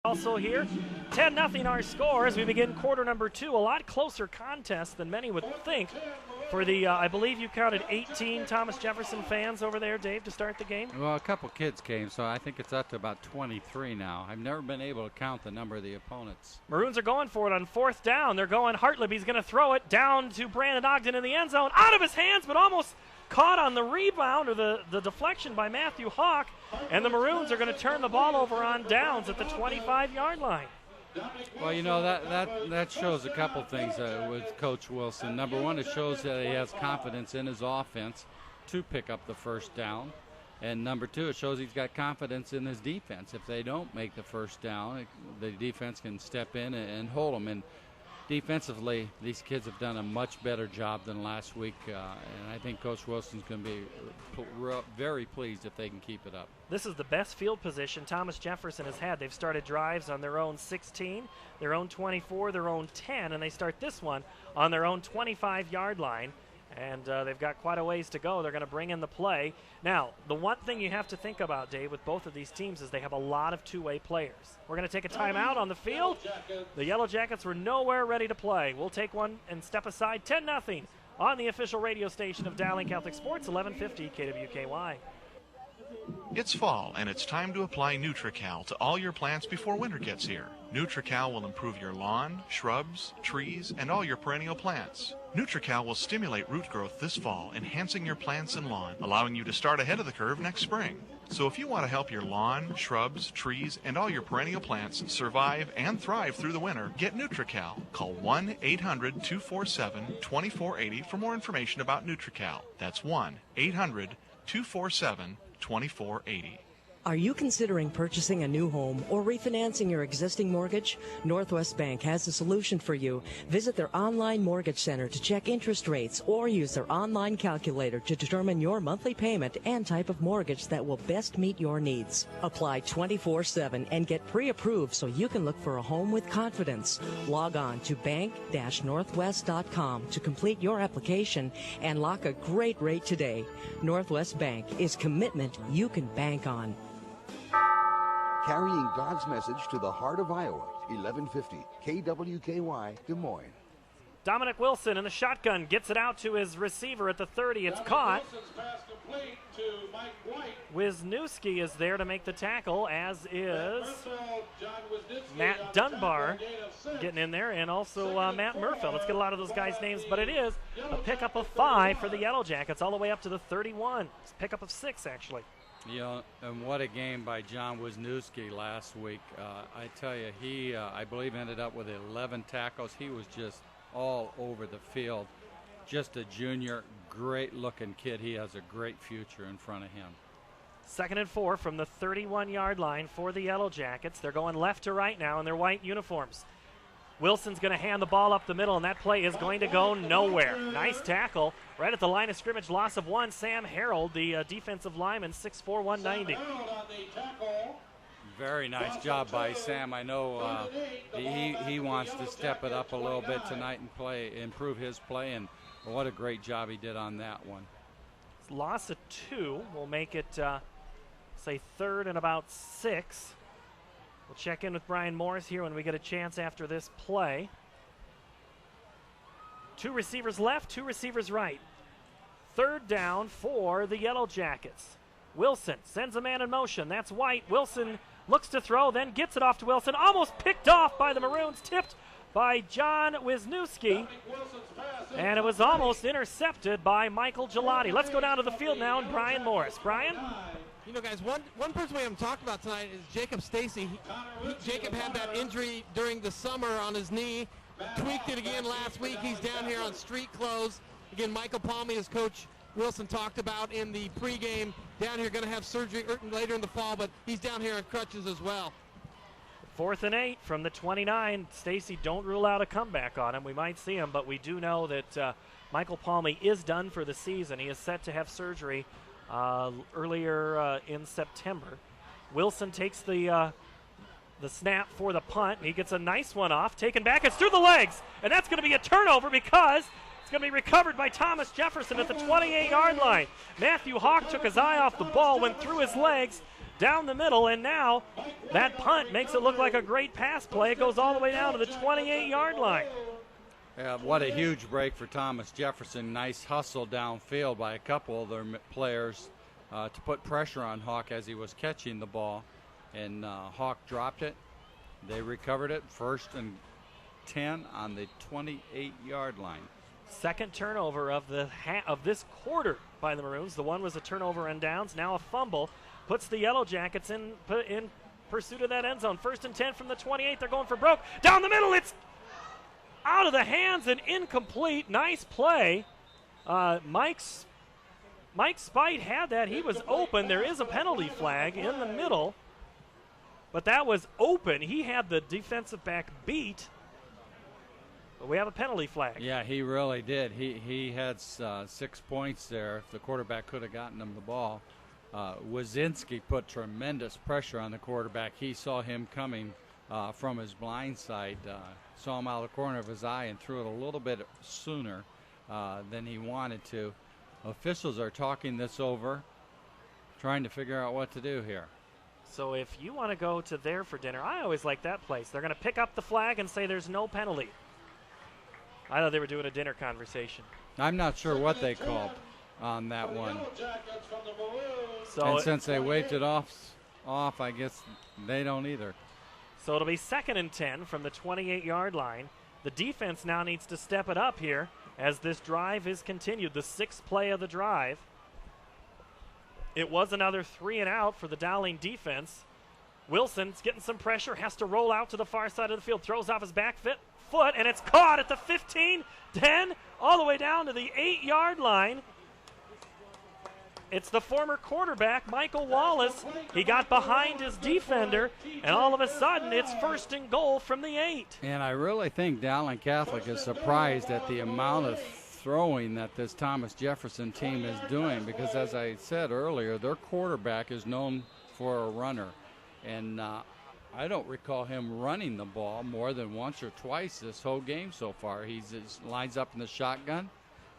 Also here, 10-0 our score as we begin quarter number 2. A lot closer contest than many would think for the, I believe you counted 18 Thomas Jefferson fans over there, Dave, to start the game? Well, a couple kids came, so I think it's up to about 23 now. I've never been able to count the number of the opponents. Maroons are going for it on 4th down. They're going Hartlib. He's going to throw it down to Brandon Ogden in the end zone. Out of his hands, but almost caught on the rebound or the deflection by Matthew Hawk. And the Maroons are going to turn the ball over on downs at the 25-yard line. Well, you know, that shows a couple things with Coach Wilson. Number one, it shows that he has confidence in his offense to pick up the first down. And number two, it shows he's got confidence in his defense. If they don't make the first down, the defense can step in and hold them. And defensively, these kids have done a much better job than last week, and I think Coach Wilson's going to be very pleased if they can keep it up. This is the best field position Thomas Jefferson has had. They've started drives on their own 16, their own 24, their own 10, and they start this one on their own 25-yard line. And they've got quite a ways to go. They're going to bring in the play. Now, the one thing you have to think about, Dave, with both of these teams is they have a lot of two-way players. We're going to take a timeout on the field. The Yellow Jackets were nowhere ready to play. We'll take one and step aside. 10-0 on the official radio station of Dowling Catholic Sports, 1150 KWKY. It's fall, and it's time to apply NutriCal to all your plants before winter gets here. NutriCal will improve your lawn, shrubs, trees, and all your perennial plants. NutriCal will stimulate root growth this fall, enhancing your plants and lawn, allowing you to start ahead of the curve next spring. So if you want to help your lawn, shrubs, trees, and all your perennial plants survive and thrive through the winter, get NutriCal. Call 1-800-247-2480 for more information about NutriCal. That's 1-800-247-2480. Are you considering purchasing a new home or refinancing your existing mortgage? Northwest Bank has a solution for you. Visit their online mortgage center to check interest rates or use their online calculator to determine your monthly payment and type of mortgage that will best meet your needs. Apply 24/7 and get pre-approved so you can look for a home with confidence. Log on to bank-northwest.com to complete your application and lock a great rate today. Northwest Bank is commitment you can bank on. Carrying God's message to the heart of Iowa, 1150 KWKY, Des Moines. Dominic Wilson in the shotgun gets it out to his receiver at the 30. It's caught. Wisniewski is there to make the tackle, as is Matt Dunbar getting in there, and also Matt Murfeld. Let's get a lot of those guys' names, but it is a pickup of 5 for the Yellow Jackets all the way up to the 31. It's a pickup of 6, actually. Yeah, and what a game by John Wisniewski last week. I tell you, he, I believe, ended up with 11 tackles. He was just all over the field. Just a junior, great-looking kid. He has a great future in front of him. 2nd and 4 from the 31-yard line for the Yellow Jackets. They're going left to right now in their white uniforms. Wilson's going to hand the ball up the middle, and that play is going to go nowhere. Nice tackle right at the line of scrimmage. Loss of 1. Sam Harold, the defensive lineman, 6'4", 190. Very nice job by Sam. I know he wants to step it up a little bit tonight and improve his play, and what a great job he did on that one. Loss of 2 will make it, say, 3rd and about 6. We'll check in with Brian Morris here when we get a chance after this play. 2 receivers left, 2 receivers right. 3rd down for the Yellow Jackets. Wilson sends a man in motion. That's White. Wilson looks to throw, then gets it off to Wilson. Almost picked off by the Maroons, tipped by John Wisniewski. And it was almost intercepted by Michael Gelati. Let's go down to the field now and Brian Morris. Brian? You know, guys, one person we haven't talked about tonight is Jacob Stacy. Jacob had that injury during the summer on his knee, tweaked it again last week. He's down here on street clothes. Again, Michael Palmy, as Coach Wilson talked about in the pregame, down here going to have surgery later in the fall, but he's down here on crutches as well. 4th and 8 from the 29. Stacy, don't rule out a comeback on him. We might see him, but we do know that Michael Palmy is done for the season. He is set to have surgery earlier in September. Wilson takes the snap for the punt. He gets a nice one off, taken back. It's through the legs, and that's going to be a turnover because it's going to be recovered by Thomas Jefferson at the 28-yard line. Matthew Hawk took his eye off the ball, went through his legs, down the middle, and now that punt makes it look like a great pass play. It goes all the way down to the 28-yard line. Yeah, what a huge break for Thomas Jefferson. Nice hustle downfield by a couple of their players to put pressure on Hawk as he was catching the ball. And Hawk dropped it. They recovered it, 1st and 10 on the 28-yard line. Second turnover of this quarter by the Maroons. The one was a turnover and downs. Now a fumble puts the Yellow Jackets in pursuit of that end zone. 1st and 10 from the 28. They're going for broke. Down the middle. It's out of the hands and incomplete. Nice play. Mike Spite had that. He was open. There is a penalty flag in the middle, but that was open. He had the defensive back beat. But we have a penalty flag. Yeah, he really did. He had 6 points there. If the quarterback could have gotten him the ball. Wazinski put tremendous pressure on the quarterback. He saw him coming from his blind side, saw him out of the corner of his eye and threw it a little bit sooner than he wanted to. Officials are talking this over, trying to figure out what to do here. So if you want to go to there for dinner, I always like that place. They're going to pick up the flag and say there's no penalty. I thought they were doing a dinner conversation. I'm not sure what they called on that one. So and since they waved it off, I guess they don't either. So it'll be 2nd and 10 from the 28-yard line. The defense now needs to step it up here as this drive is continued. The 6th play of the drive. It was another 3 and out for the Dowling defense. Wilson's getting some pressure, has to roll out to the far side of the field, throws off his back foot, and it's caught at the 15, 10, all the way down to the 8-yard line. It's the former quarterback, Michael Wallace. He got behind his defender, and all of a sudden it's 1st and goal from the 8. And I really think Dowling Catholic is surprised at the amount of throwing that this Thomas Jefferson team is doing, because as I said earlier, their quarterback is known for a runner. And I don't recall him running the ball more than once or twice this whole game so far. He lines up in the shotgun,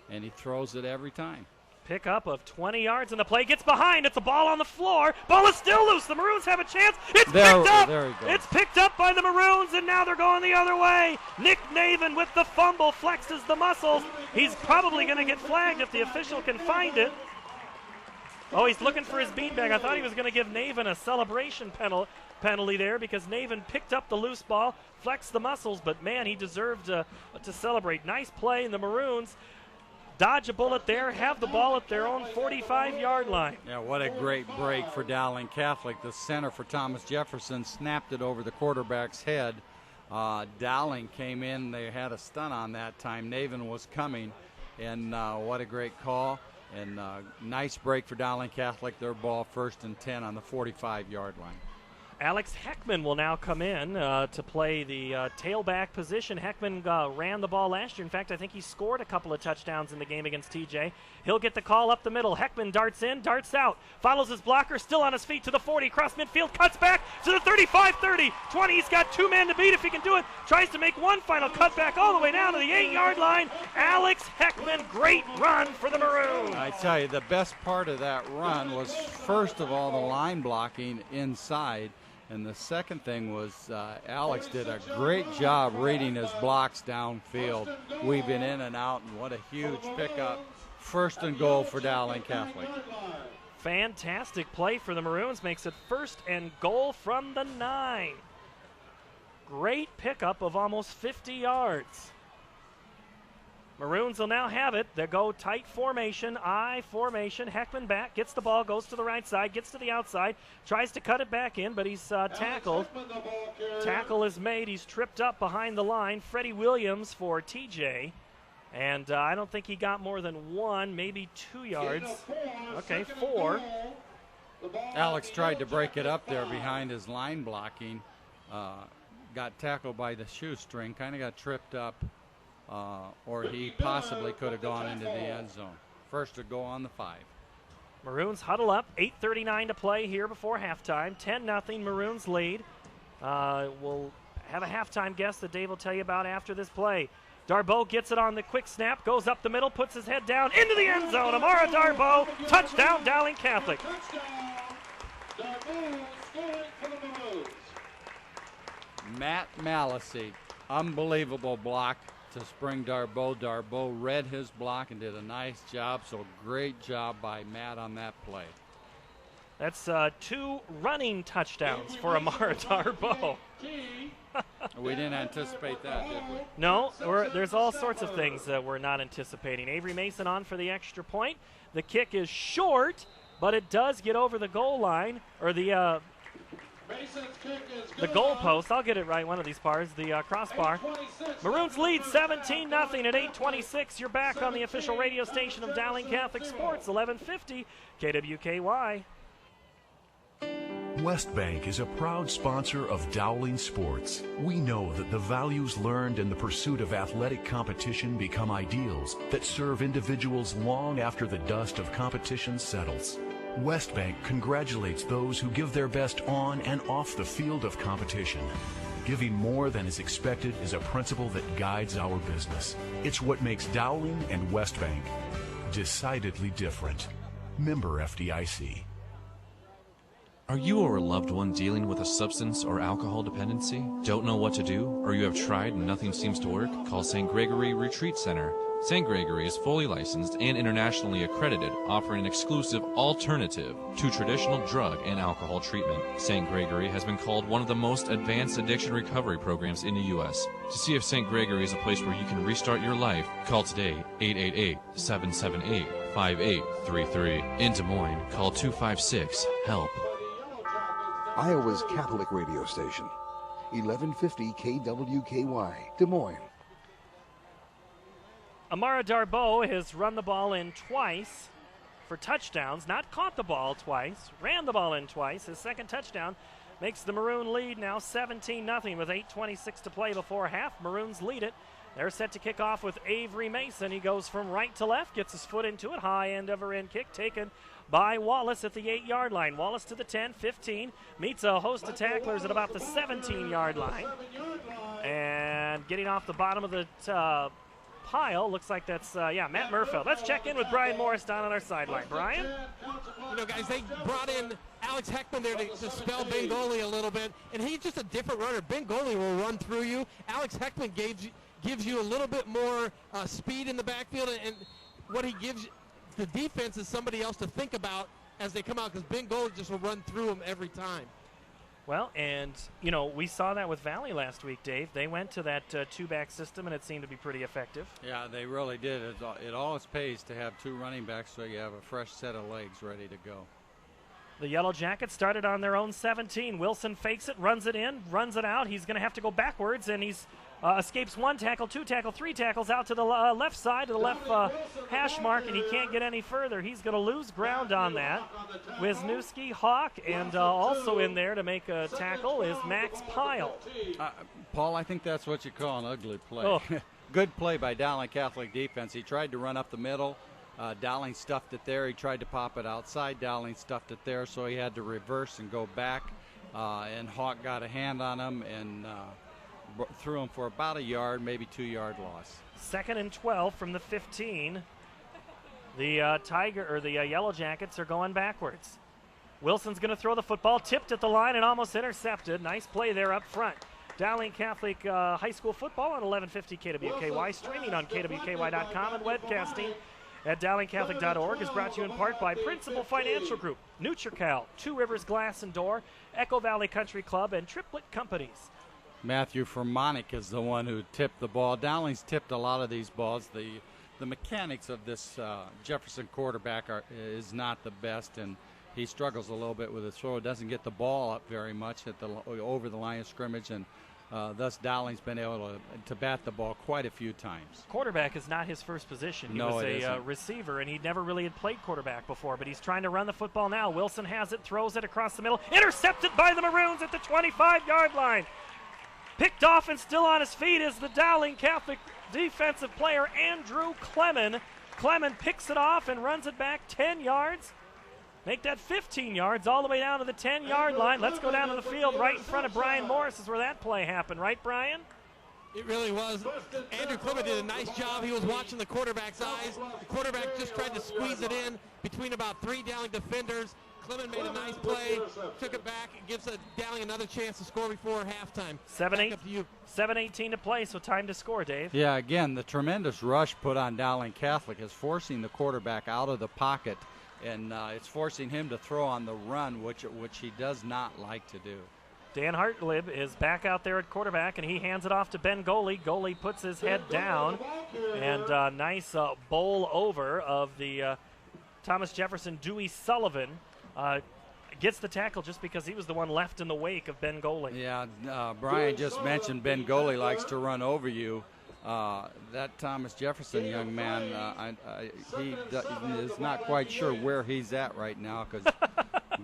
and he throws it every time. Pickup of 20 yards, and the play gets behind. It's a ball on the floor. Ball is still loose. The Maroons have a chance. It's picked up. There he goes. It's picked up by the Maroons, and now they're going the other way. Nick Naven with the fumble flexes the muscles. He's probably going to get flagged if the official can find it. Oh, he's looking for his beanbag. I thought he was going to give Naven a celebration penalty there because Naven picked up the loose ball, flexed the muscles, but man, he deserved to celebrate. Nice play, and the Maroons dodge a bullet there, have the ball at their own 45-yard line. Yeah, what a great break for Dowling Catholic. The center for Thomas Jefferson snapped it over the quarterback's head. Dowling came in. They had a stun on that time. Naven was coming, and what a great call. And nice break for Dowling Catholic. Their ball 1st and 10 on the 45-yard line. Alex Heckman will now come in to play the tailback position. Heckman ran the ball last year. In fact, I think he scored a couple of touchdowns in the game against TJ. He'll get the call up the middle. Heckman darts in, darts out, follows his blocker, still on his feet to the 40, cross midfield, cuts back to the 35, 30, 20. He's got 2 men to beat if he can do it. Tries to make one final cutback all the way down to the 8-yard line. Alex Heckman, great run for the Maroons. I tell you, the best part of that run was, first of all, the line blocking inside. And the second thing was Alex did a great job reading his blocks downfield, weaving in and out, and what a huge pickup. 1st and goal for Dowling Catholic. Fantastic play for the Maroons, makes it 1st and goal from the 9. Great pickup of almost 50 yards. Maroons will now have it. They go tight formation, I formation. Heckman back, gets the ball, goes to the right side, gets to the outside, tries to cut it back in, but he's tackled. Tackle is made. He's tripped up behind the line. Freddie Williams for TJ. And I don't think he got more than 1, maybe 2 yards. Okay, 4. Alex tried to break it up there behind his line blocking. Got tackled by the shoestring, kind of got tripped up. Or he possibly could have gone into the end zone. 1st to go on the 5. Maroons huddle up. 8:39 to play here before halftime. 10-0 Maroons lead. We'll have a halftime guest that Dave will tell you about after this play. Darboe gets it on the quick snap, goes up the middle, puts his head down into the end zone. Amara Darboe, touchdown Dowling Catholic. Matt Malasey, unbelievable block to spring Darbo. Darbo read his block and did a nice job, so great job by Matt on that play. That's 2 running touchdowns for Amara Darbo. We didn't anticipate that, did we? No, there's all sorts of things that we're not anticipating. Avery Mason on for the extra point. The kick is short, but it does get over the goal line, or the goal post. I'll get it right one of these bars, the crossbar. Maroons lead 17-0 at 8:26. You're back on the official radio station of Dowling Catholic Sports, 1150 KWKY. West Bank is a proud sponsor of Dowling Sports. We know that the values learned in the pursuit of athletic competition become ideals that serve individuals long after the dust of competition settles. West Bank congratulates those who give their best on and off the field of competition. Giving more than is expected is a principle that guides our business. It's what makes Dowling and West Bank decidedly different. Member FDIC. Are you or a loved one dealing with a substance or alcohol dependency? Don't know what to do? Or you have tried and nothing seems to work? Call St. Gregory Retreat Center. St. Gregory is fully licensed and internationally accredited, offering an exclusive alternative to traditional drug and alcohol treatment. St. Gregory has been called one of the most advanced addiction recovery programs in the U.S. To see if St. Gregory is a place where you can restart your life, call today 888-778-5833. In Des Moines, call 256-HELP. Iowa's Catholic radio station, 1150 KWKY, Des Moines. Amara Darbo has run the ball in twice for touchdowns, not caught the ball twice, ran the ball in twice. His second touchdown makes the Maroon lead now 17-0 with 8:26 to play before half. Maroons lead it. They're set to kick off with Avery Mason. He goes from right to left, gets his foot into it, high end over end kick taken by Wallace at the 8-yard line. Wallace to the 10, 15, meets a host of tacklers at about the 17-yard line. And getting off the bottom of the pile, looks like that's, Matt Murfield. Let's check in with Brian Morris down on our sideline. Brian? You know, guys, they brought in Alex Heckman there to spell Bengoli a little bit, and he's just a different runner. Bengoli will run through you. Alex Heckman gives you a little bit more speed in the backfield, and what he gives the defense is somebody else to think about as they come out, because Bengoli just will run through them every time. Well, and, we saw that with Valley last week, Dave. They went to that two-back system, and it seemed to be pretty effective. Yeah, they really did. It always pays to have 2 running backs so you have a fresh set of legs ready to go. The Yellow Jackets started on their own 17. Wilson fakes it, runs it in, runs it out. He's going to have to go backwards, and he's escapes 1 tackle, 2 tackle, 3 tackles out to the left side, to the left hash mark, and he can't get any further. He's going to lose ground on that. Wisniewski, Hawk, and also in there to make a tackle is Max Pyle. Paul, I think that's what you call an ugly play. Oh. Good play by Dowling Catholic defense. He tried to run up the middle. Dowling stuffed it there. He tried to pop it outside. Dowling stuffed it there, so he had to reverse and go back. And Hawk got a hand on him and threw him for about a yard, maybe 2-yard loss. 2nd and 12 from the 15. The Yellow Jackets are going backwards. Wilson's going to throw the football, tipped at the line and almost intercepted. Nice play there up front. Dowling Catholic High School football on 1150 KWKY, streaming on KWKY.com and webcasting at DowlingCatholic.org, is brought to you in part by Principal Financial Group, NutriCal, Two Rivers Glass and Door, Echo Valley Country Club, and Triplet Companies. Matthew Fermonic is the one who tipped the ball. Dowling's tipped a lot of these balls. The mechanics of this Jefferson quarterback is not the best, and he struggles a little bit with his throw. Doesn't get the ball up very much over the line of scrimmage, and thus Dowling's been able to bat the ball quite a few times. Quarterback is not his first position. He was a receiver, and he never really had played quarterback before, but he's trying to run the football now. Wilson has it, throws it across the middle, intercepted by the Maroons at the 25-yard line. Picked off and still on his feet is the Dowling Catholic defensive player, Andrew Clemon. Clemon picks it off and runs it back 10 yards. Make that 15 yards all the way down to the 10-yard line. Let's go down to the field right in front of Brian Morris is where that play happened. Right, Brian? It really was. Andrew Clement did a nice job. He was watching the quarterback's eyes. The quarterback just tried to squeeze it in between about 3 Dowling defenders. Clement made a nice play, took it back, and gives Dowling another chance to score before halftime. 7:18 to play, so time to score, Dave. Yeah, again, the tremendous rush put on Dowling Catholic is forcing the quarterback out of the pocket, and it's forcing him to throw on the run, which he does not like to do. Dan Hartlib is back out there at quarterback, and he hands it off to Ben Goley. Goley puts his head down, and nice bowl over of the Thomas Jefferson Dewey Sullivan. Gets the tackle just because he was the one left in the wake of Ben Goley. Yeah, Brian just mentioned Ben Goley likes to run over you. That Thomas Jefferson young man, he is not quite sure where he's at right now because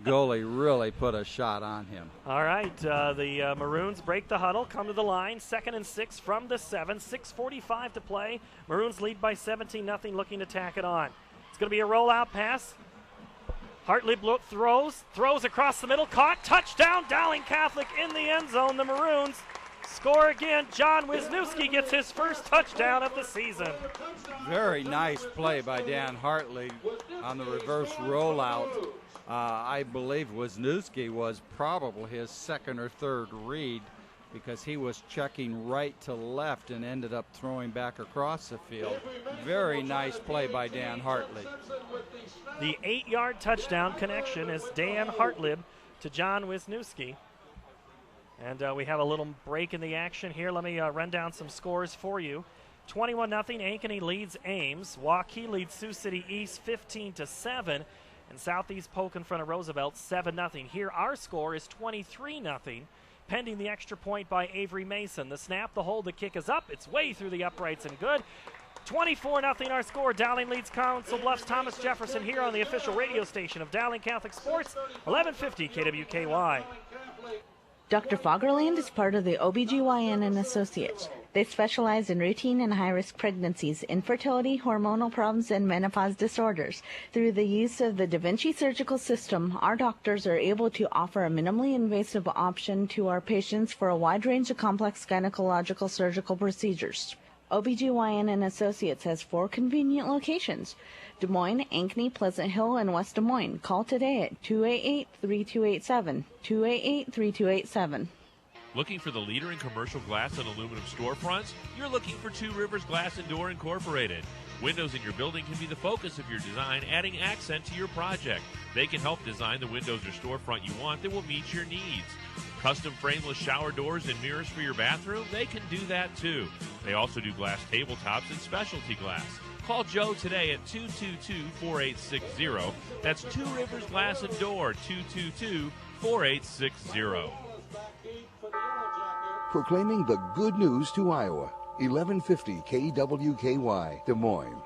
Goley really put a shot on him. All right, the Maroons break the huddle, come to the line, 2nd and 6 from the 7, 6:45 to play. Maroons lead by 17-0, looking to tack it on. It's going to be a rollout pass. Hartlib throws across the middle, caught, touchdown, Dowling Catholic in the end zone. The Maroons score again. John Wisniewski gets his first touchdown of the season. Very nice play by Dan Hartley on the reverse rollout. I believe Wisniewski was probably his second or third read because he was checking right to left and ended up throwing back across the field. Very nice play by Dan Hartley. The 8-yard touchdown connection is Dan Hartlib to John Wisniewski. And we have a little break in the action here. Let me run down some scores for you. 21-0, Ankeny leads Ames. Waukee leads Sioux City East 15-7. And Southeast Polk in front of Roosevelt 7-0. Here our score is 23-0. Pending the extra point by Avery Mason. The snap, the hold, the kick is up. It's way through the uprights and good. 24-0 our score. Dowling leads Council Bluffs Thomas Jefferson here on the official radio station of Dowling Catholic Sports, 1150 KWKY. Dr. Fagerland is part of the OBGYN and Associates. They specialize in routine and high-risk pregnancies, infertility, hormonal problems, and menopause disorders. Through the use of the Da Vinci surgical system, our doctors are able to offer a minimally invasive option to our patients for a wide range of complex gynecological surgical procedures. OBGYN and Associates has 4 convenient locations: Des Moines, Ankeny, Pleasant Hill, and West Des Moines. Call today at 288-3287, 288-3287. Looking for the leader in commercial glass and aluminum storefronts? You're looking for Two Rivers Glass and Door Incorporated. Windows in your building can be the focus of your design, adding accent to your project. They can help design the windows or storefront you want that will meet your needs. Custom frameless shower doors and mirrors for your bathroom? They can do that too. They also do glass tabletops and specialty glass. Call Joe today at 222-4860. That's Two Rivers Glass and Door, 222-4860. Proclaiming the good news to Iowa. 1150 KWKY, Des Moines.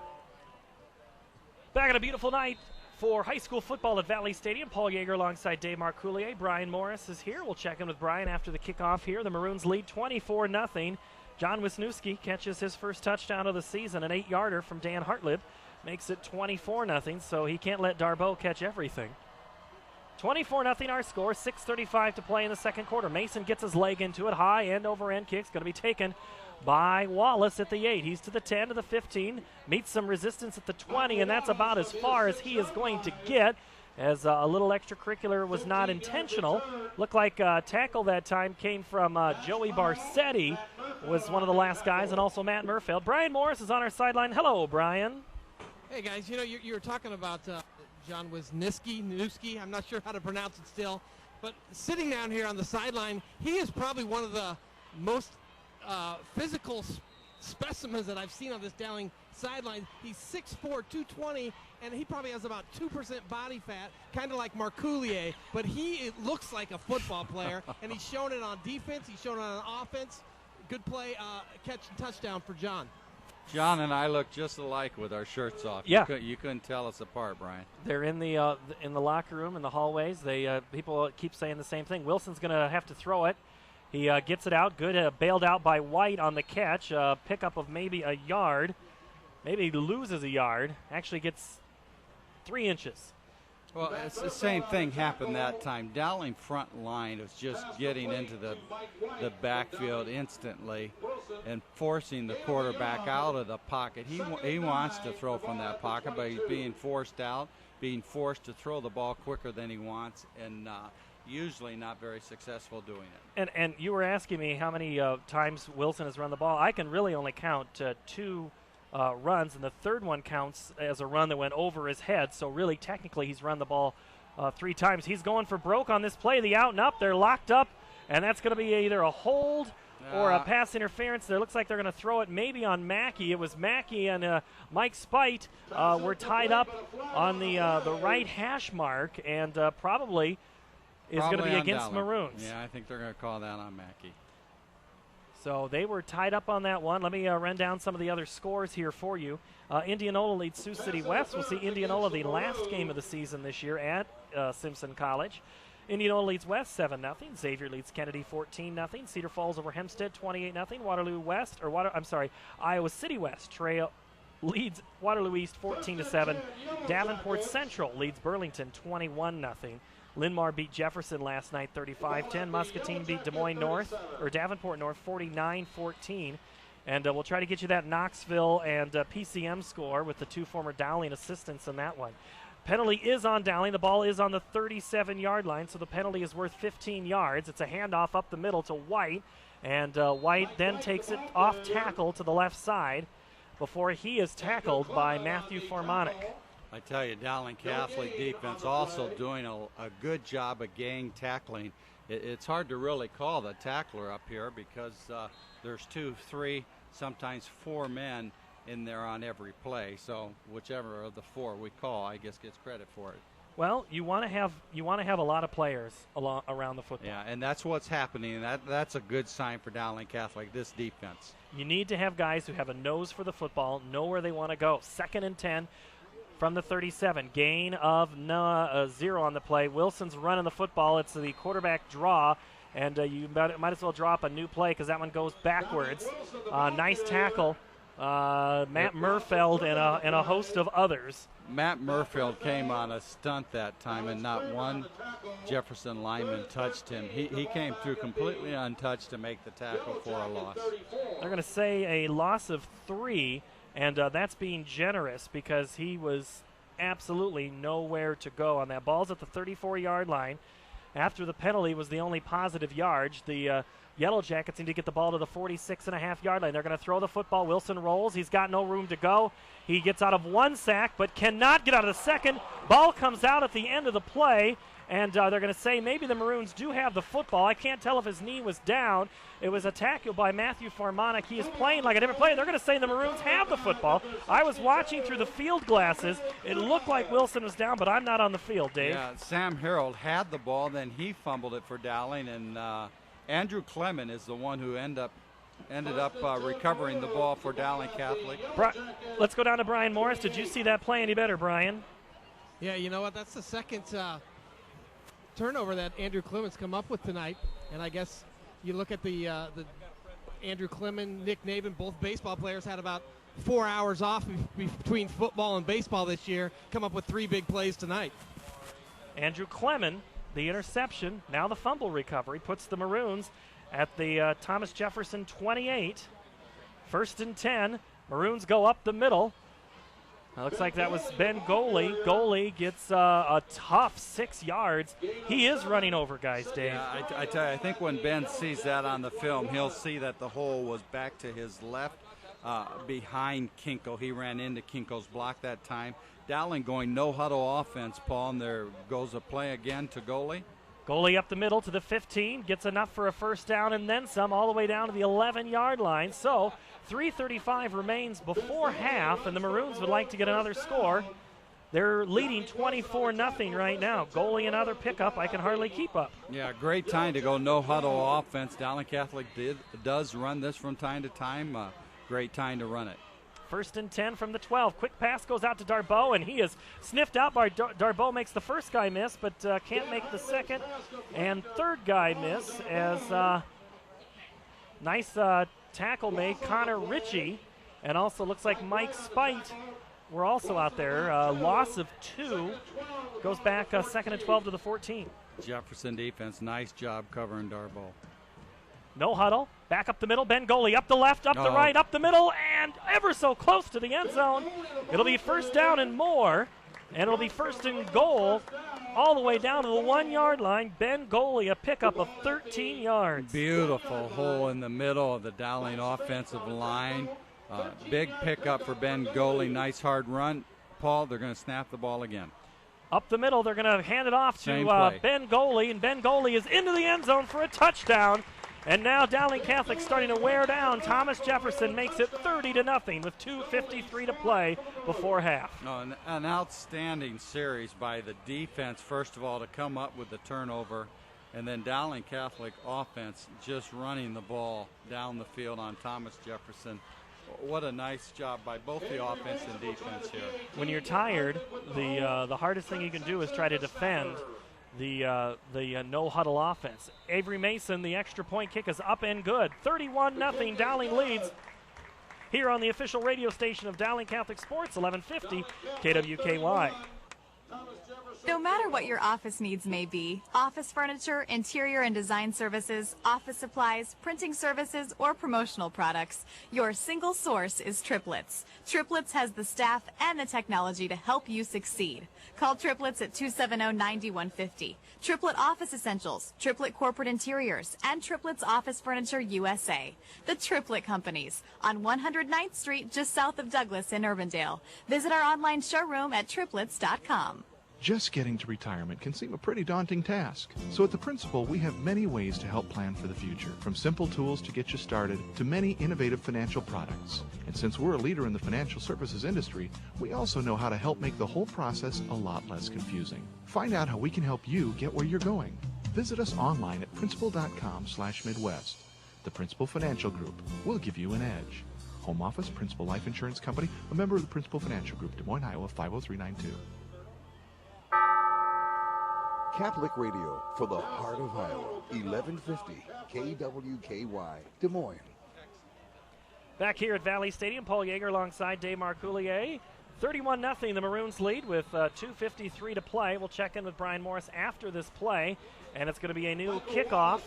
Back on a beautiful night for high school football at Valley Stadium. Paul Yeager alongside Dave Marcoulier. Brian Morris is here. We'll check in with Brian after the kickoff here. The Maroons lead 24-0. John Wisniewski catches his first touchdown of the season, an 8-yarder from Dan Hartlib. Makes it 24-0, so he can't let Darbo catch everything. 24-0 our score, 6:35 to play in the second quarter. Mason gets his leg into it, high end over end kick's going to be taken by Wallace at the 8. He's to the 10, to the 15, meets some resistance at the 20, and that's about as far as he is going to get, as a little extracurricular was not intentional. Looked like tackle that time came from Joey Barsetti, was one of the last guys, and also Matt Murfield. Brian Morris is on our sideline. Hello, Brian. Hey, guys, you know, you were talking about John Wisniewski, I'm not sure how to pronounce it still, but sitting down here on the sideline, he is probably one of the most physical specimens that I've seen on this Dowling sideline. He's 6'4", 220, and he probably has about 2% body fat, kind of like Marcoulier, but it looks like a football player, and he's shown it on defense, he's shown it on offense. Good play, catch and touchdown for John. John and I look just alike with our shirts off. Yeah. You couldn't tell us apart, Brian. They're in the locker room, in the hallways. People keep saying the same thing. Wilson's going to have to throw it. He gets it out. Good, bailed out by White on the catch. Pickup of maybe a yard. Maybe loses a yard. Actually gets 3 inches. Well, it's the same thing happened that time. Dowling front line was just getting into the backfield instantly and forcing the quarterback out of the pocket. He wants to throw from that pocket, but he's being forced out, being forced to throw the ball quicker than he wants, and usually not very successful doing it. And you were asking me how many times Wilson has run the ball. I can really only count two runs, and the third one counts as a run that went over his head. So really, technically, he's run the ball 3 times. He's going for broke on this play. The out and up, they're locked up, and that's going to be either a hold or a pass interference. There looks like they're going to throw it maybe on Mackey. It was Mackey and Mike Spite were tied up on the right hash mark, and probably is going to be against Maroons. Yeah, I think they're going to call that on Mackey. So they were tied up on that one. Let me run down some of the other scores here for you. Indianola leads Sioux City West. We'll see Indianola the last game of the season this year at Simpson College. Indianola leads West 7-0. Xavier leads Kennedy 14-0. Cedar Falls over Hempstead 28-0. Iowa City West Trail leads Waterloo East 14-7. Davenport Central leads Burlington 21-0. Linn-Mar beat Jefferson last night 35-10. Muscatine beat Davenport North 49-14. And we'll try to get you that Knoxville and PCM score with the 2 former Dowling assistants in that one. Penalty is on Dowling. The ball is on the 37-yard line, so the penalty is worth 15 yards. It's a handoff up the middle to White, and White then takes it off tackle to the left side before he is tackled by Matthew Formanek. I tell you, Dowling Catholic defense also doing a good job of gang tackling. It's hard to really call the tackler up here because there's 2, 3, sometimes 4 men in there on every play. So whichever of the 4 we call, I guess, gets credit for it. Well, you want to have a lot of players around the football. Yeah, and that's what's happening, and that's a good sign for Dowling Catholic, this defense. You need to have guys who have a nose for the football, know where they want to go. 2nd and 10. From the 37, gain of 0 on the play. Wilson's running the football. It's the quarterback draw, and you might as well drop a new play because that one goes backwards. Nice tackle, Matt Murfeld and a host of others. Matt Murfeld came on a stunt that time, and not one Jefferson lineman touched him. He came through completely untouched to make the tackle for a loss. They're going to say a loss of 3. And that's being generous because he was absolutely nowhere to go on that. Ball's at the 34-yard line. After the penalty was the only positive yards. The Yellow Jackets need to get the ball to the 46.5-yard line. They're going to throw the football. Wilson rolls. He's got no room to go. He gets out of 1 sack but cannot get out of the second. Ball comes out at the end of the play. And they're going to say maybe the Maroons do have the football. I can't tell if his knee was down. It was a tackle by Matthew Formanek. He is playing like a different player. They're going to say the Maroons have the football. I was watching through the field glasses. It looked like Wilson was down, but I'm not on the field, Dave. Yeah, Sam Harold had the ball, then he fumbled it for Dowling, and Andrew Clement is the one who ended up recovering the ball for Dowling Catholic. Let's go down to Brian Morris. Did you see that play any better, Brian? Yeah, you know what? That's the second turnover that Andrew Clement's come up with tonight, and I guess you look at the Andrew Clement, Nick Navin, both baseball players had about 4 hours off between football and baseball this year, come up with 3 big plays tonight. Andrew Clement, the interception, now the fumble recovery, puts the Maroons at the Thomas Jefferson 28. 1st and 10. Maroons go up the middle. Looks like that was Ben Goley. Goley gets a tough 6 yards. He is running over guys, Dave. Yeah, I tell you, I think when Ben sees that on the film, he'll see that the hole was back to his left behind Kinko. He ran into Kinko's block that time. Dowling going no-huddle offense, Paul, and there goes a play again to Goley. Goley up the middle to the 15, gets enough for a 1st down and then some, all the way down to the 11-yard line. So 3:35 remains before half, and the Maroons would like to get another score. They're leading 24-0 right now. Goley another pickup. I can hardly keep up. Yeah, great time to go no-huddle offense. Dowling Catholic does run this from time to time. Great time to run it. 1st and 10 from the 12. Quick pass goes out to Darboe, and he is sniffed out by Darboe. Makes the first guy miss, but can't make the second and third guy miss as nice tackle made Connor Ritchie, and also looks like Mike Spite were also out there. Loss of 2 goes back 2nd and 12 to the 14. Jefferson defense, nice job covering Darbo. No huddle. Back up the middle. Bengoli up the left, up the right, up the middle, and ever so close to the end zone. It'll be first down and more, and it'll be first and goal all the way down to the 1-yard line. Bengoli, a pickup of 13 yards. Beautiful hole in the middle of the Dowling offensive line. Big pickup for Bengoli. Nice hard run. Paul, they're going to snap the ball again. Up the middle, they're going to hand it off to Bengoli, and Bengoli is into the end zone for a touchdown. And now Dowling Catholic starting to wear down. Thomas Jefferson makes it 30-0 with 2:53 to play before half. An outstanding series by the defense, first of all, to come up with the turnover, and then Dowling Catholic offense just running the ball down the field on Thomas Jefferson. What a nice job by both the offense and defense here. When you're tired, the hardest thing you can do is try to defend the no-huddle offense. Avery Mason, the extra point kick is up and good. 31-0, Dowling leads here on the official radio station of Dowling Catholic Sports, 1150 KWKY. No matter what your office needs may be, office furniture, interior and design services, office supplies, printing services, or promotional products, your single source is Triplets. Triplets has the staff and the technology to help you succeed. Call Triplets at 270-9150. Triplet Office Essentials, Triplet Corporate Interiors, and Triplets Office Furniture USA. The Triplet Companies on 109th Street, just south of Douglas in Urbandale. Visit our online showroom at triplets.com. Just getting to retirement can seem a pretty daunting task. So at The Principal, we have many ways to help plan for the future, from simple tools to get you started to many innovative financial products. And since we're a leader in the financial services industry, we also know how to help make the whole process a lot less confusing. Find out how we can help you get where you're going. Visit us online at principal.com/Midwest. The Principal Financial Group will give you an edge. Home Office, Principal Life Insurance Company, a member of the Principal Financial Group, Des Moines, Iowa, 50392. Catholic Radio for the heart of Iowa, 1150 KWKY, Des Moines. Back here at Valley Stadium, Paul Yeager alongside Dave Marcoulier. 31-0, the Maroons lead with 2:53 to play. We'll check in with Brian Morris after this play, and it's going to be a new kickoff.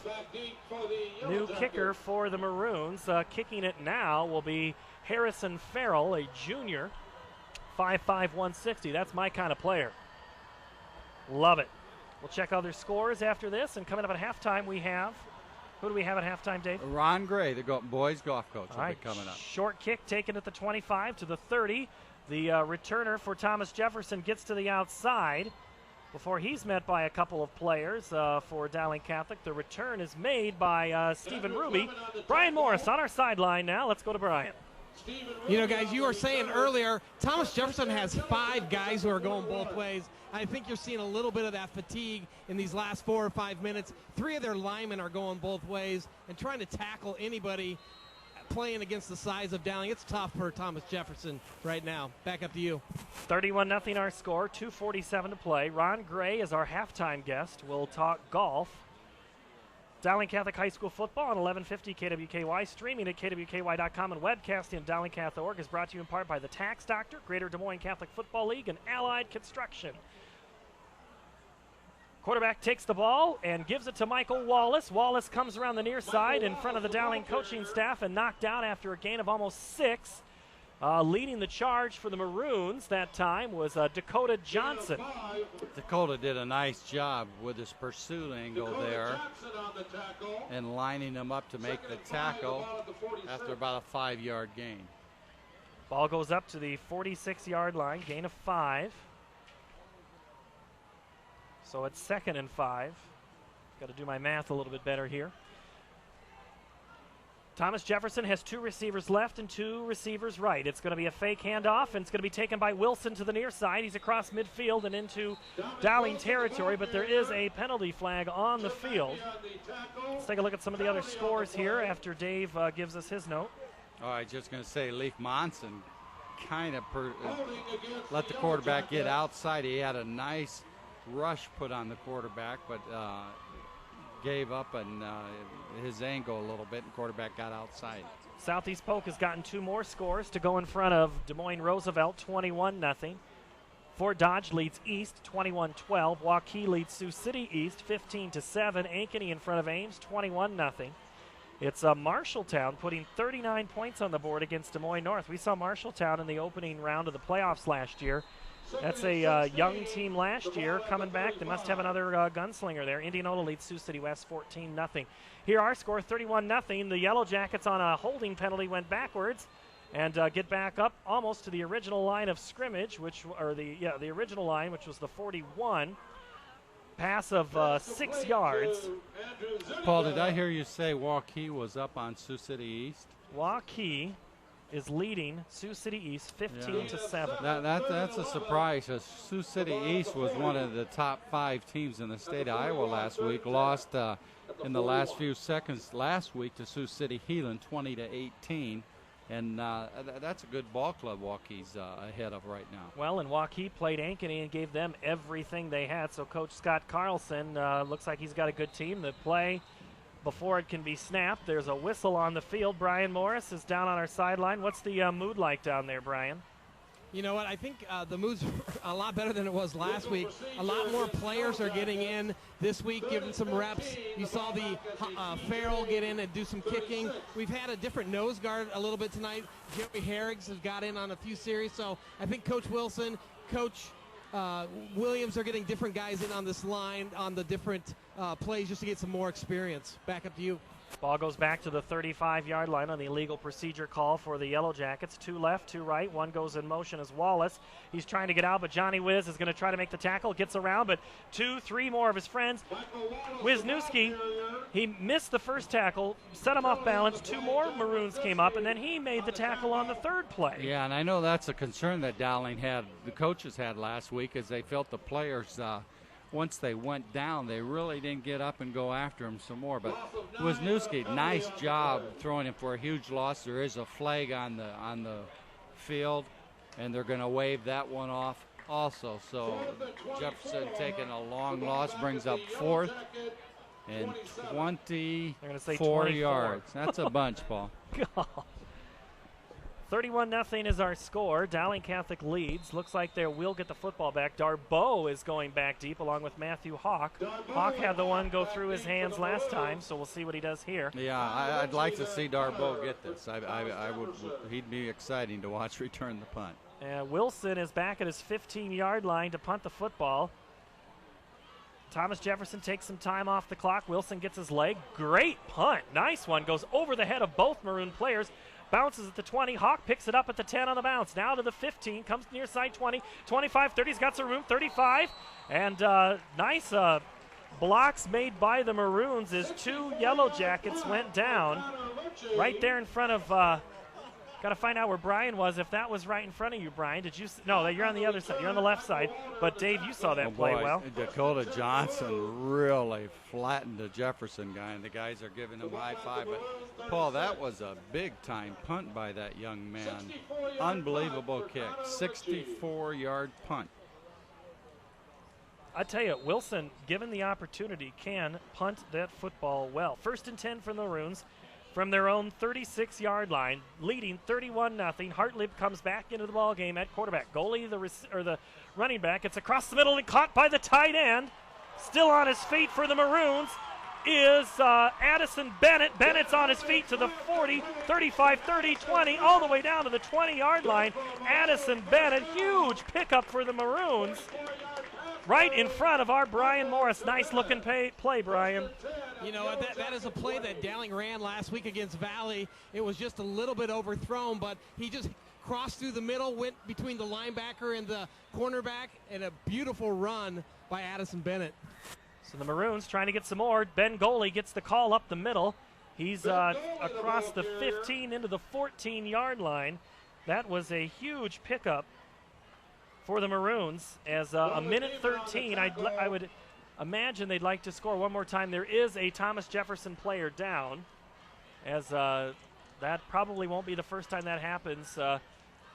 New kicker for the Maroons. Kicking it now will be Harrison Farrell, a junior, 5'5", 160. That's my kind of player. Love it. We'll check other scores after this, and coming up at halftime we have, who do we have at halftime, Dave? Ron Gray, the boys golf coach, will be coming up. Short kick taken at the 25 to the 30. The returner for Thomas Jefferson gets to the outside before he's met by a couple of players for Dowling Catholic. The return is made by Stephen Ruby. Brian Morris on our sideline now. Let's go to Brian. You know, guys, you were saying earlier, Thomas Jefferson has 5 guys who are going both ways. I think you're seeing a little bit of that fatigue in these last 4 or 5 minutes. 3 of their linemen are going both ways and trying to tackle anybody playing against the size of Dowling. It's tough for Thomas Jefferson right now. Back up to you. 31-0 our score, 2:47 to play. Ron Gray is our halftime guest. We'll talk golf. Dowling Catholic High School football on 1150 KWKY, streaming at kwky.com and webcasting at dowlingcatholic.org is brought to you in part by the Tax Doctor, Greater Des Moines Catholic Football League, and Allied Construction. Quarterback takes the ball and gives it to Michael Wallace. Wallace comes around the near side in front of the Dowling coaching staff and knocked out after a gain of almost 6. Leading the charge for the Maroons that time was Dakota Johnson. Dakota did a nice job with his pursuit angle there and lining him up to make the tackle after about a 5-yard gain. Ball goes up to the 46-yard line, gain of 5. So it's 2nd and 5. Got to do my math a little bit better here. Thomas Jefferson has 2 receivers left and 2 receivers right. It's going to be a fake handoff, and it's going to be taken by Wilson to the near side. He's across midfield and into Dowling territory, but there is a penalty flag on the field. Let's take a look at some of the other scores here after Dave gives us his note. All right, just going to say Leif Monson kind of let the quarterback get outside. He had a nice rush put on the quarterback, but gave up and his angle a little bit, and quarterback got outside. Southeast Polk has gotten 2 more scores to go in front of Des Moines Roosevelt, 21-0. Fort Dodge leads East 21-12. Waukee leads Sioux City East 15-7. Ankeny in front of Ames 21-0. It's Marshalltown putting 39 points on the board against Des Moines North. We saw Marshalltown in the opening round of the playoffs last year. That's a young team last year coming back. They must have another gunslinger there. Indianola leads Sioux City West 14-0. Here our score 31-0. The Yellow Jackets on a holding penalty went backwards and get back up almost to the original line of scrimmage, the original line, which was the 41. Pass of 6 yards. Paul, did I hear you say Waukee was up on Sioux City East? Waukee is leading Sioux City East 15-7. That's a surprise. Sioux City East was one of the top 5 teams in the state of Iowa last week. Lost in the last few seconds last week to Sioux City Heelan 20-18. And that's a good ball club Waukee's ahead of right now. Well, and Waukee played Ankeny and gave them everything they had. So Coach Scott Carlson looks like he's got a good team. The play, before it can be snapped, there's a whistle on the field. Brian Morris is down on our sideline. What's the mood like down there, Brian? You know what? I think the mood's a lot better than it was last week. A lot more players are getting in this week, giving some reps. You saw the Farrell get in and do some kicking. We've had a different nose guard a little bit tonight. Jerry Harrigs has got in on a few series. So I think Coach Wilson, Coach Williams are getting different guys in on this line on the different plays just to get some more experience. Back up to you. Ball goes back to the 35-yard line on the illegal procedure call for the Yellow Jackets. 2 left, 2 right. One goes in motion as Wallace. He's trying to get out, but Johnny Wiz is going to try to make the tackle. Gets around, but 2, 3 more of his friends. Wisniewski, he missed the first tackle, set him off balance. 2 more Maroons came up, and then he made the tackle on the 3rd play. Yeah, and I know that's a concern that Dowling had, the coaches had last week, as they felt the players once they went down, they really didn't get up and go after him some more. But Wisniewski, nice job throwing him for a huge loss. There is a flag on the field, and they're going to wave that one off also. So Jefferson taking a long loss brings up 4th and 24 yards. That's a bunch, Paul. 31-0 is our score. Dowling Catholic leads. Looks like they will get the football back. Darboe is going back deep along with Matthew Hawk. Hawk had the one go through his hands last time, so we'll see what he does here. Yeah, I'd like to see Darboe get this. I would. He'd be exciting to watch return the punt. Wilson is back at his 15-yard line to punt the football. Thomas Jefferson takes some time off the clock. Wilson gets his leg. Great punt. Nice one. Goes over the head of both Maroon players. Bounces at the 20. Hawk picks it up at the 10 on the bounce. Now to the 15. Comes near side 20. 25, 30. He's got some room. 35. And nice blocks made by the Maroons as 2 Yellow Jackets went down. Right there in front of... Got to find out where Brian was. If that was right in front of you, Brian, did you? No, you're on the other side. You're on the left side. But Dave, you saw that play well. Dakota Johnson really flattened the Jefferson guy, and the guys are giving him a high five. But Paul, that was a big-time punt by that young man. Unbelievable kick, 64-yard punt. I tell you, Wilson, given the opportunity, can punt that football well. 1st and 10 for the Maroons. From their own 36-yard line, leading 31-0. Hartlib comes back into the ball game at quarterback. Goalie, the running back, it's across the middle and caught by the tight end. Still on his feet for the Maroons is Addison Bennett. Bennett's on his feet to the 40, 35, 30, 20, all the way down to the 20-yard line. Addison Bennett, huge pickup for the Maroons. Right in front of our Brian Morris. Nice looking play, Brian. You know, that is a play that Dowling ran last week against Valley. It was just a little bit overthrown, but he just crossed through the middle, went between the linebacker and the cornerback, and a beautiful run by Addison Bennett. So the Maroons trying to get some more. Ben Goley gets the call up the middle. He's across the 15 into the 14-yard line. That was a huge pickup for the Maroons. As a minute 13, I would imagine they'd like to score one more time. There is a Thomas Jefferson player down, as that probably won't be the first time that happens.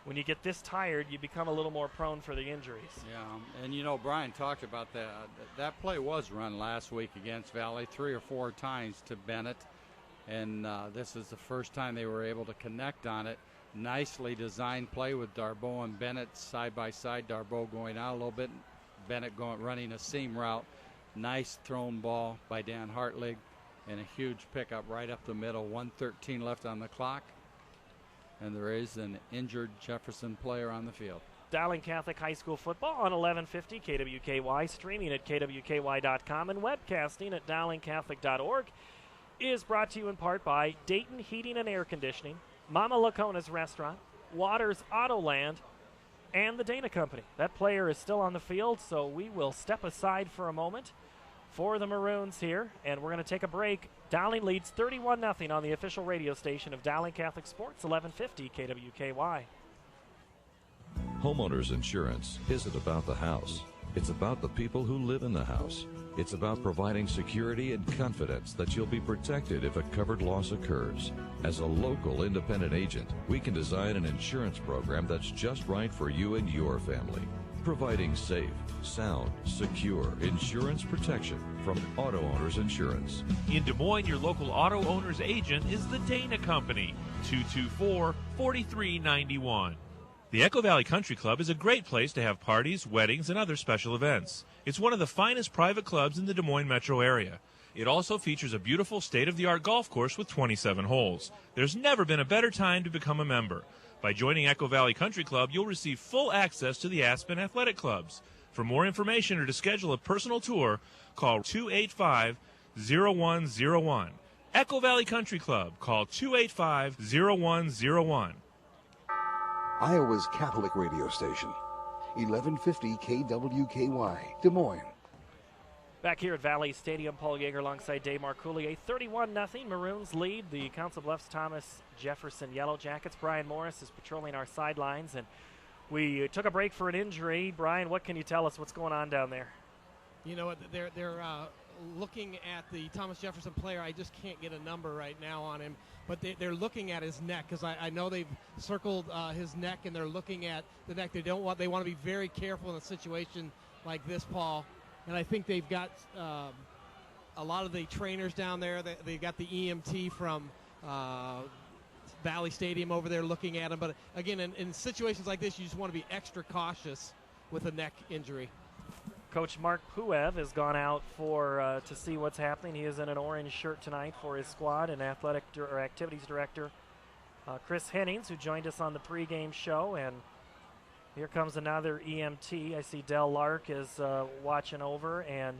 when you get this tired, you become a little more prone for the injuries. Yeah, and Brian talked about that. That play was run last week against Valley 3 or 4 times to Bennett, and this is the first time they were able to connect on it. Nicely designed play with Darbo and Bennett side by side. Darbo going out a little bit, Bennett running a seam route. Nice thrown ball by Dan Hartlig, and a huge pickup right up the middle. 1:13 left on the clock, and there is an injured Jefferson player on the field. Dowling Catholic High School football on 1150 KWKY, streaming at kwky.com and webcasting at dowlingcatholic.org, is brought to you in part by Dayton Heating and Air Conditioning, Mama Lacona's Restaurant, Waters Autoland, and the Dana Company. That player is still on the field, so we will step aside for a moment for the Maroons here, and we're going to take a break. Dowling leads 31-0 on the official radio station of Dowling Catholic Sports, 1150 KWKY. Homeowners insurance isn't about the house. It's about the people who live in the house. It's about providing security and confidence that you'll be protected if a covered loss occurs. As a local independent agent, we can design an insurance program that's just right for you and your family, providing safe, sound, secure insurance protection from Auto Owners Insurance. In Des Moines, your local auto owner's agent is the Dana Company, 224-4391. The Echo Valley Country Club is a great place to have parties, weddings, and other special events. It's one of the finest private clubs in the Des Moines metro area. It also features a beautiful state-of-the-art golf course with 27 holes. There's never been a better time to become a member. By joining Echo Valley Country Club, you'll receive full access to the Aspen Athletic Clubs. For more information or to schedule a personal tour, call 285-0101. Echo Valley Country Club. Call 285-0101. Iowa's Catholic radio station, 1150 KWKY, Des Moines. Back here at Valley Stadium, Paul Yeager alongside Dave Marcoulier. 31-0. Maroons lead the Council Bluffs Thomas Jefferson Yellow Jackets. Brian Morris is patrolling our sidelines, and we took a break for an injury. Brian, what can you tell us? What's going on down there? You know what? They're looking at the Thomas Jefferson player. I just can't get a number right now on him, but they're looking at his neck, because I know they've circled his neck, and they're looking at the neck. They want to be very careful in a situation like this, Paul. And I think they've got a lot of the trainers down there. They've got the EMT from Valley Stadium over there looking at him. But again, in situations like this, you just want to be extra cautious with a neck injury. Coach Mark Puev has gone out for to see what's happening. He is in an orange shirt tonight for his squad, and activities director Chris Hennings, who joined us on the pregame show. And here comes another EMT. I see Del Lark is watching over and